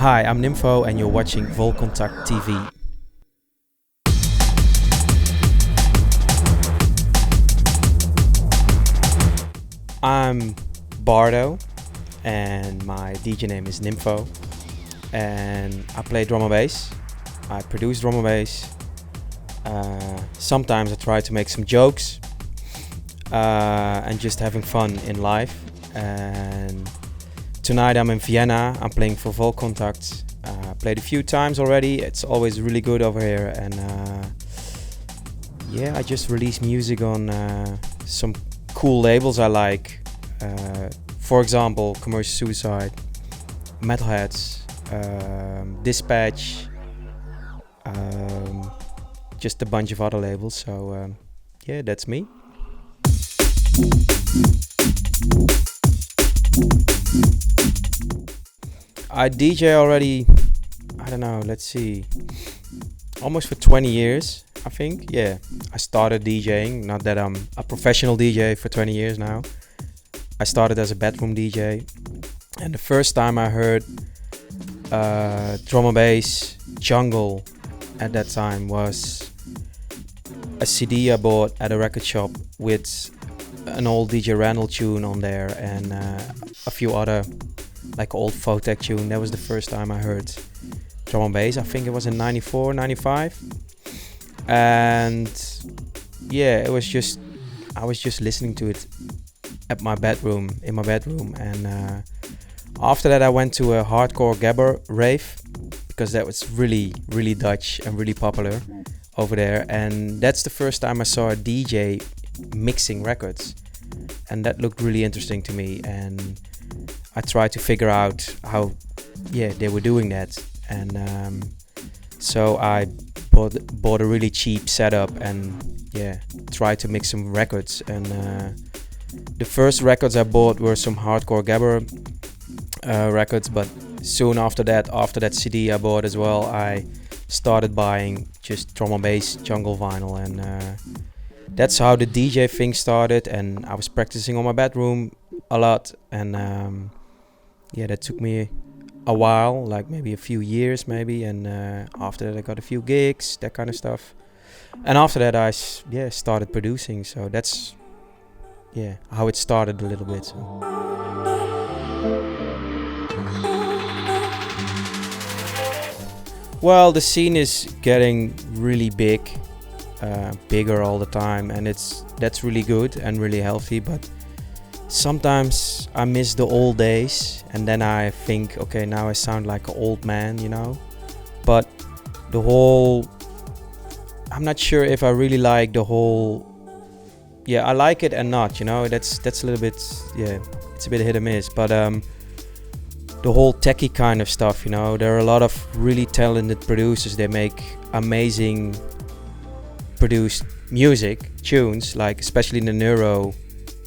Hi, I'm Nymfo and you're watching Vollkontakt TV. I'm Bardo and my DJ name is Nymfo and I play drum and bass. I produce drum and bass. Sometimes I try to make some jokes and just having fun in life. And tonight I'm in Vienna. I'm playing for Vollkontakt. Played a few times already. It's always really good over here. And I just released music on some cool labels I like. For example, Commercial Suicide, Metalheads, Dispatch, just a bunch of other labels. So that's me. I DJ already, I don't know, let's see, almost for 20 years, I think. Yeah, I started DJing, not that I'm a professional DJ for 20 years now. I started as a bedroom DJ, and the first time I heard drum and bass jungle at that time was a CD I bought at a record shop with an old DJ Randall tune on there and a few other like old Photech tune. That was the first time I heard drum and bass. I think it was in 94, 95. And yeah, I was just listening to it in my bedroom. And after that I went to a hardcore gabber rave because that was really, really Dutch and really popular over there. And that's the first time I saw a DJ mixing records. And that looked really interesting to me. And I tried to figure out how they were doing that. And so I bought a really cheap setup and tried to mix some records. And the first records I bought were some hardcore gabber records, but soon after that CD I bought as well, I started buying just drum and bass jungle vinyl. And that's how the DJ thing started. And I was practicing on my bedroom a lot. And that took me a while, like maybe a few years maybe. And after that I got a few gigs, that kind of stuff. And after that I started producing. So that's how it started a little bit. So. Well, the scene is getting really big, bigger all the time, and that's really good and really healthy. But sometimes I miss the old days, and then I think, okay, now I sound like an old man, you know. But I'm not sure if I really like the whole. I like it and not, you know. That's a little bit, it's a bit hit or miss. But the whole techie kind of stuff, you know. There are a lot of really talented producers. They make amazing produced music, tunes, like especially in the neuro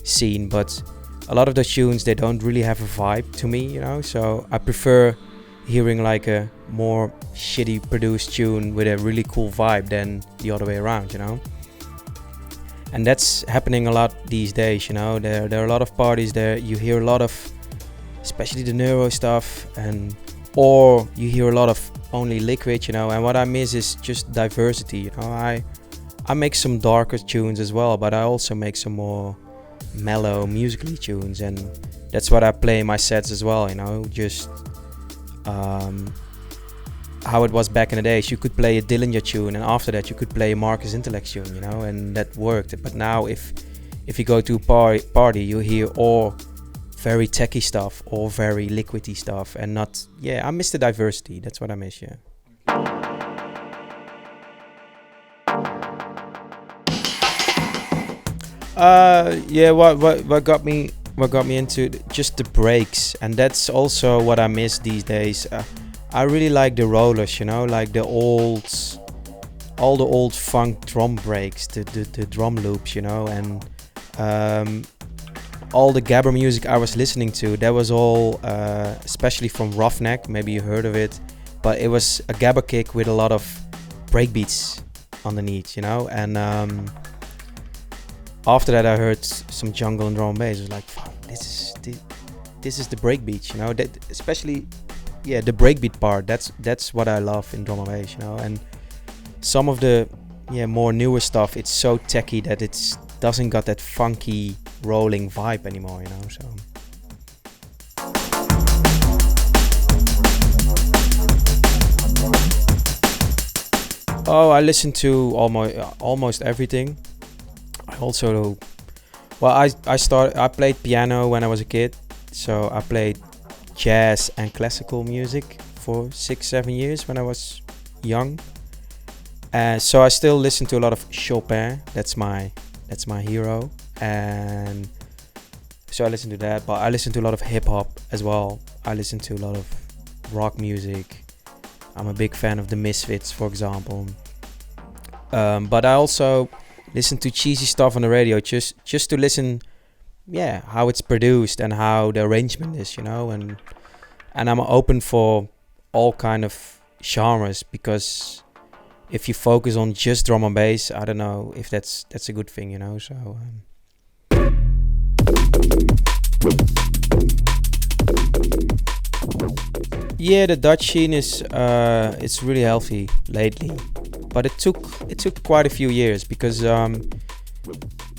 scene. But a lot of the tunes, they don't really have a vibe to me, you know. So I prefer hearing like a more shitty produced tune with a really cool vibe than the other way around, you know. And that's happening a lot these days, you know. There are a lot of parties there. You hear a lot of, especially the neuro stuff, or you hear a lot of only liquid, you know. And what I miss is just diversity, you know. I make some darker tunes as well, but I also make some more mellow musically tunes, and that's what I play in my sets as well, you know. Just how it was back in the days. You could play a Dillinger tune, and after that you could play a Marcus Intellect tune, you know, and that worked. But now if you go to a party, you hear or very techie stuff or very liquidy stuff, and not. I miss the diversity. That's what I miss. What got me into just the breaks, and that's also what I miss these days. I really like the rollers, you know, like all the old funk drum breaks, the drum loops, you know. And all the gabber music I was listening to, that was all especially from Roughneck. Maybe you heard of it, but it was a gabber kick with a lot of breakbeats underneath, you know. And after that I heard some jungle and drum and bass. It was like, fuck, this is the breakbeats, you know. That especially yeah, the breakbeat part. That's what I love in drum and bass, you know. And some of the more newer stuff, it's so techy that it's doesn't got that funky rolling vibe anymore, you know. So I listen to almost everything. I also, well, I played piano when I was a kid, so I played jazz and classical music for 6-7 years when I was young. So I still listen to a lot of Chopin. That's my hero, and so I listen to that. But I listen to a lot of hip hop as well. I listen to a lot of rock music. I'm a big fan of the Misfits, for example. But I also listen to cheesy stuff on the radio, just to listen, how it's produced and how the arrangement is, you know. And I'm open for all kind of genres, because if you focus on just drum and bass, I don't know if that's a good thing, you know. So yeah, the Dutch scene is it's really healthy lately, but it took quite a few years, because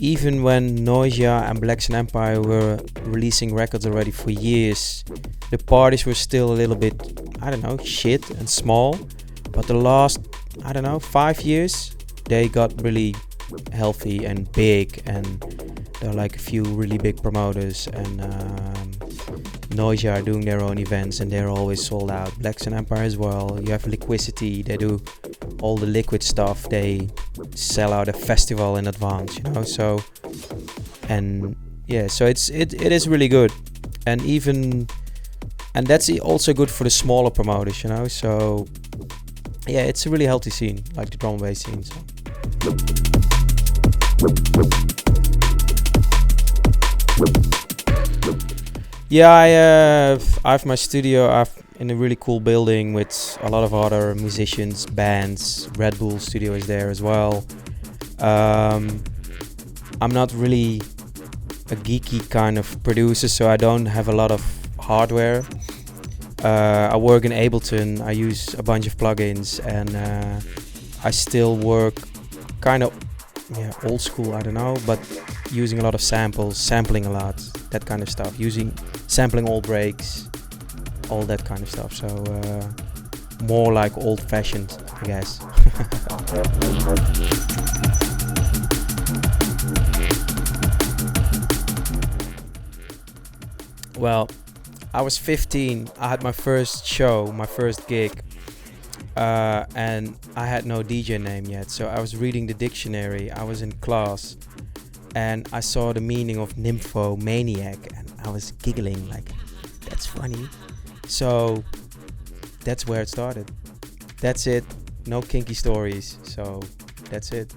even when Noisia and Black Sun Empire were releasing records already for years, the parties were still a little bit, I don't know, shit and small. But the last, I don't know, 5 years, they got really healthy and big, and there are like a few really big promoters, and Noisia are doing their own events and they're always sold out. Black Sun Empire as well. You have Liquidity, they do all the liquid stuff, they sell out a festival in advance, you know. So, and yeah, so it is really good, and that's also good for the smaller promoters, you know. So yeah, it's a really healthy scene, like the drum and bass scene. So. Yeah, I have my studio in a really cool building with a lot of other musicians, bands. Red Bull studio is there as well. I'm not really a geeky kind of producer, so I don't have a lot of hardware. I work in Ableton. I use a bunch of plugins, and I still work kind of old school, I don't know, but using a lot of samples, sampling a lot, that kind of stuff, sampling old breaks, all that kind of stuff. So more like old fashioned, I guess. Well, I was 15. I had my first show, my first gig, and I had no DJ name yet. So I was reading the dictionary. I was in class, and I saw the meaning of Nymfo, maniac, and I was giggling like, that's funny. So that's where it started. That's it. No kinky stories. So that's it.